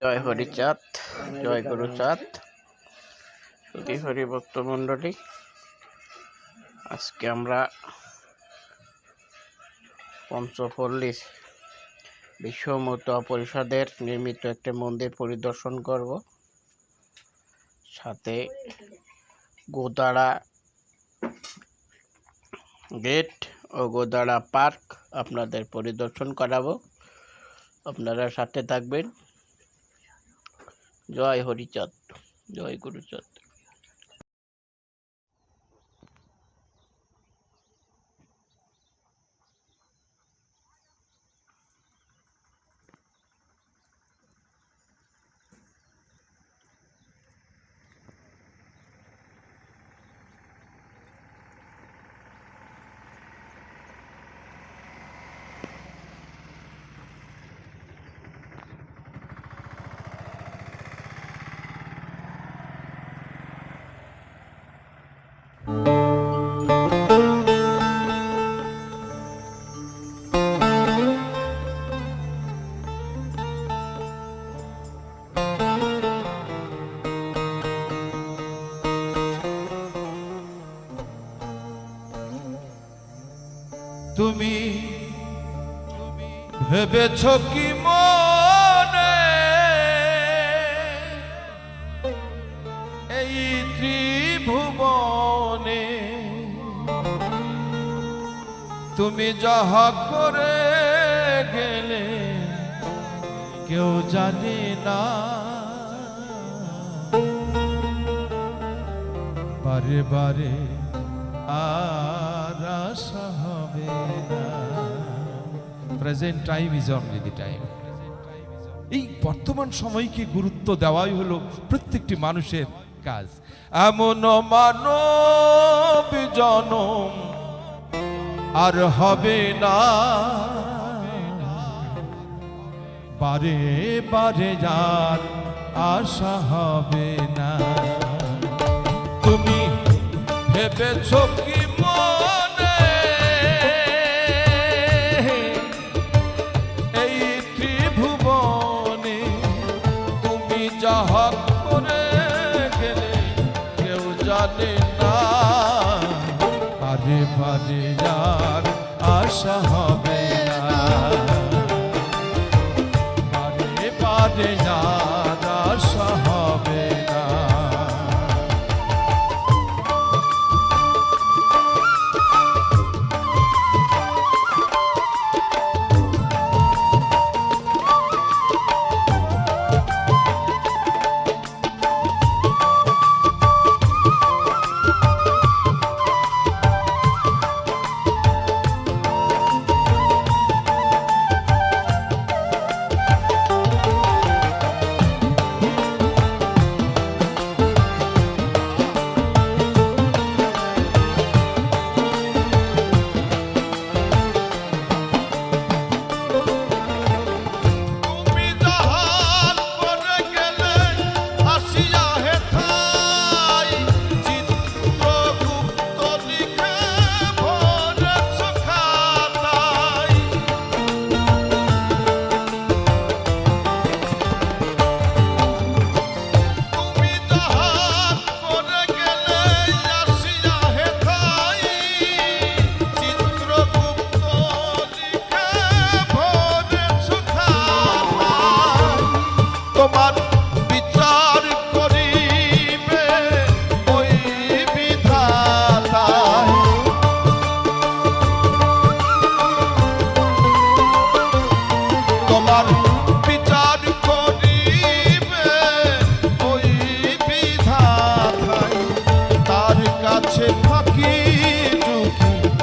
জয় হরিচাঁদ, জয় গুরুচাঁদ, সুধী হরিভক্ত মণ্ডলী। আজকে আমরা পঞ্চপল্লী বিশ্ব মতুয়া পরিষদের নির্মিত একটি মন্দির পরিদর্শন করব। সাথে গোদাড়া গেট ও গোদাড়া পার্ক আপনাদের পরিদর্শন করাবো। আপনারা সাথে থাকবেন। জয় হরিচাঁদ, জয় গুরুচাঁদ। তুমি ভেবেছ কি মনে এই ত্রিভুবনে তুমি যাহা করে গেলে কেউ জানে না, বারে বারে আর আশা হবে না। Present time is only the time. এই বর্তমান সময়কে গুরুত্ব দেওয়াই হলো প্রত্যেকটি মানুষের কাজ। এমন মানব জনম আর হবে না, বারে বারে যার আশা হবে না। তুমি ভেবেছ কি মনে এই ত্রিভুবনে তুমি যাহা করে গেলে কেউ জানে না, বারে বারে যার আশা হবে না, বারে বারে যার আশা হবে না।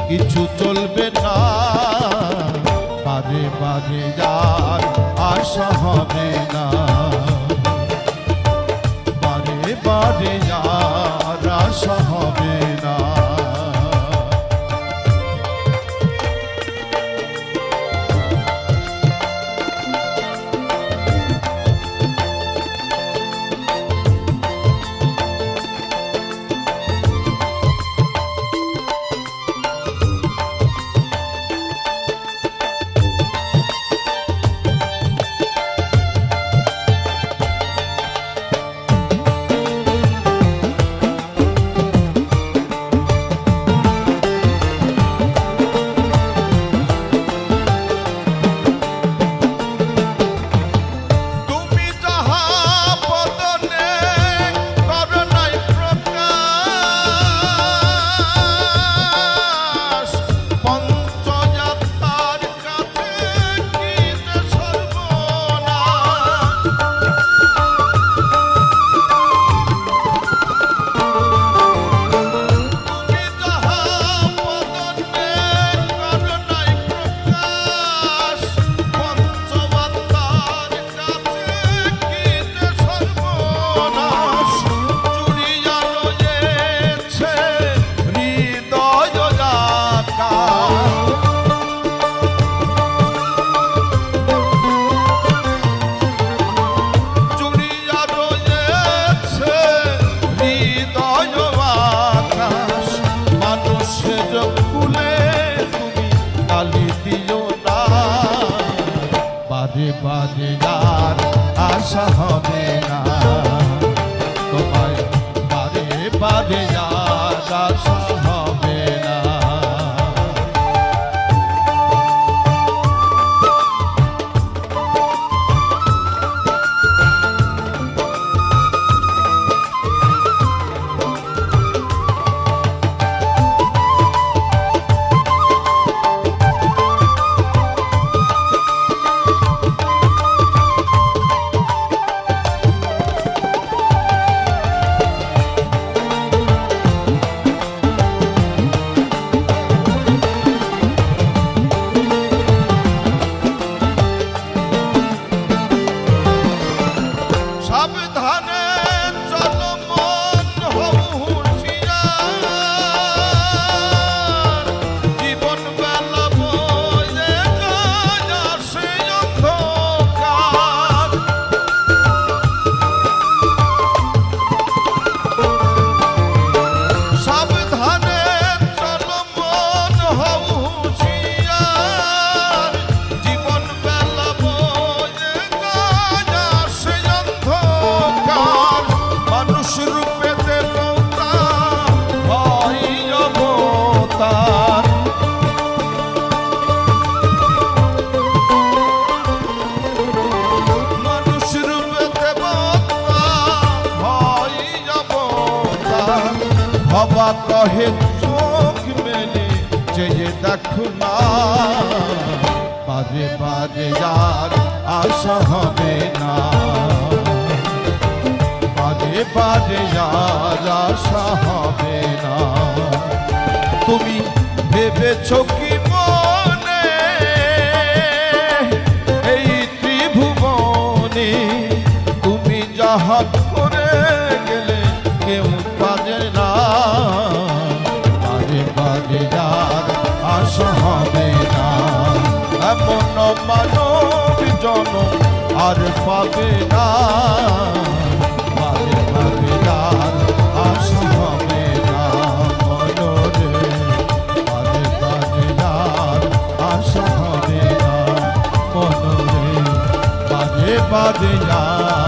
কিছু চলবে না, বারে বারে যার আশা হবে না, বারে বারে যার আশা হবে না। সাবধানে চলো মন হও হুঁশিয়ার, জীবন বেলা বয়ে যায় আসে অন্ধকার। সাবধানে চলো মন হও হুঁশিয়ার, জীবন বেলা বয়ে যায় আসে অন্ধকার। মানুষ রূপে দেবতা হয় অবতার, মানুষ রূপে দেবতা হয় অবতার। হবা কহে চোখ মেলে চেয়ে দেখো না, বারে বারে যার আশা হবে না, বারে বারে যার আশা হবে না। তুমি ভেবেছো কি মনে এই ত্রিভুবনে তুমি যাহা করে গেলে কেউ পারে না, বারে বারে যার আশা হবে না। এমন মানব জনম আর পাবে না, বারে বারে যার আশা হবে না মনরে, বারে বারে যার আশা হবে না মনরে, বারে বারে যার